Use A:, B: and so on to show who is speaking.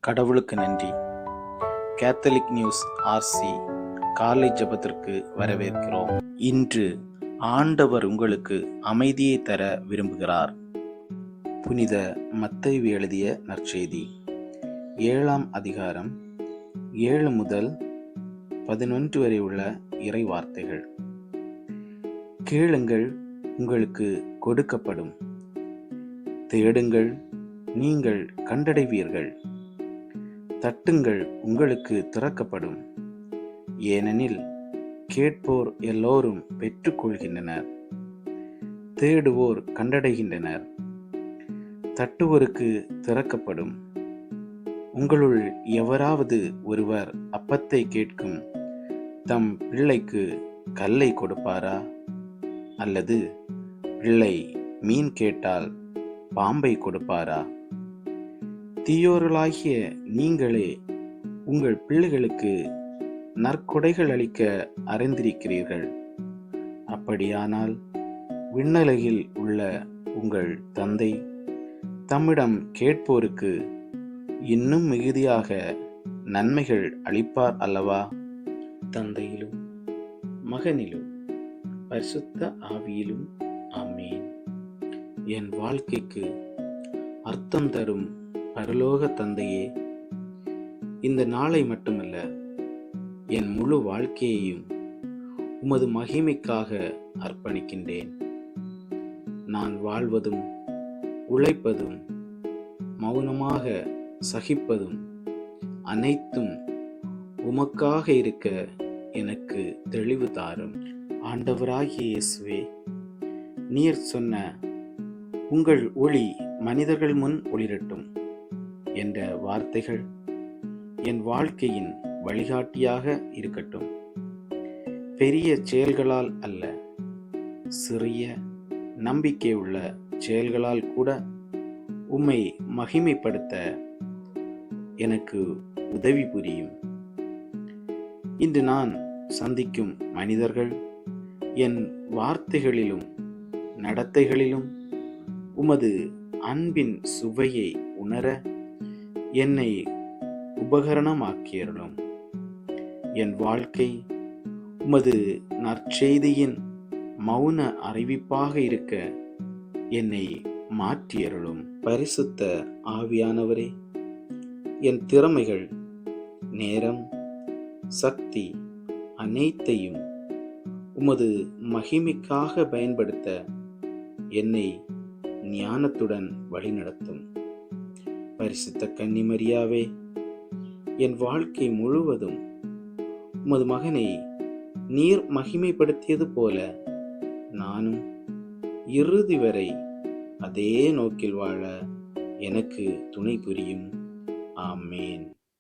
A: கடவுளுக்கு நன்றி. Catholic news RC காலை ஜெபத்திற்கு வரவேற்கிறோம். இன்று ஆண்டவர் உங்களுக்கு அமைதியை தர விரும்புகிறார். புனித மத்தேயு எழுதிய நற்செய்தி 7ஆம் அதிகாரம் 7 முதல் 11 வரை உள்ள இறை வார்த்தைகள். கேளுங்கள், உங்களுக்கு கொடுக்கப்படும். தேடுங்கள், நீங்கள் கண்டடைவீர்கள். தட்டுங்கள், உங்களுக்கு திறக்கப்படும். ஏனெனில் கேட்போர் எல்லோரும் பெற்றுக்கொள்கின்றனர், தேடுவோர் கண்டடைகின்றனர், தட்டுவோருக்கு திறக்கப்படும். உங்களுள் எவராவது ஒருவர் அப்பத்தை கேட்கும் தம் பிள்ளைக்கு கல்லை கொடுப்பாரா? அல்லது பிள்ளை மீன் கேட்டால் பாம்பை கொடுப்பாரா? தீயோர்களாகிய நீங்களே உங்கள் பிள்ளைகளுக்கு நற்கொடைகள் அளிக்க அறிந்திருக்கிறீர்கள். அப்படியானால் விண்ணுலகில் உள்ள உங்கள் தந்தை தம்மிடம் கேட்போருக்கு இன்னும் மிகுதியாக நன்மைகள் அளிப்பார் அல்லவா? தந்தையிலும் மகனிலும் பரிசுத்த ஆவியிலும் ஆமேன். என் வாழ்க்கைக்கு அர்த்தம் தரும் பரலோக தந்தையே, இந்த நாளை மட்டுமல்ல, என் முழு வாழ்க்கையையும் உமது மகிமைக்காக அர்ப்பணிக்கின்றேன். நான் வாழ்வதும் உழைப்பதும் மௌனமாக சகிப்பதும் அனைத்தும் உமக்காக இருக்க எனக்கு தெளிவு தாரும். ஆண்டவராகிய இயேசுவே, நீர் சொன்ன உங்கள் ஒளி மனிதர்கள் முன் ஒளிரட்டும் என்ற வார்த்தைகள் என் வாழ்க்கையின் வழிகாட்டியாக இருக்கட்டும். பெரிய செயல்களால் அல்ல, சிறிய நம்பிக்கையுள்ள செயல்களால் கூட உம்மை மகிமைப்படுத்த எனக்கு உதவி புரியும். இன்று நான் சந்திக்கும் மனிதர்கள் என் வார்த்தைகளிலும் நடத்தைகளிலும் உமது அன்பின் சுவையை உணர என்னை உபகரணமாக்கியருளும். என் வாழ்க்கை உமது நற்செய்தியின் மௌன அறிவிப்பாக இருக்க என்னை மாற்றியருளும். பரிசுத்த ஆவியானவரே, என் திறமைகள், நேரம், சக்தி அனைத்தையும் உமது மகிமைக்காக பயன்படுத்த என்னை ஞானத்துடன் வழிநடத்தும். பரிசுத்த கன்னிமரியாவே, என் வாழ்க்கை முழுவதும் உமது மகனை நீர் மகிமைப்படுத்தியது போல நானும் இறுதி வரை அதே நோக்கில் வாழ எனக்கு துணை புரியும். ஆமேன்.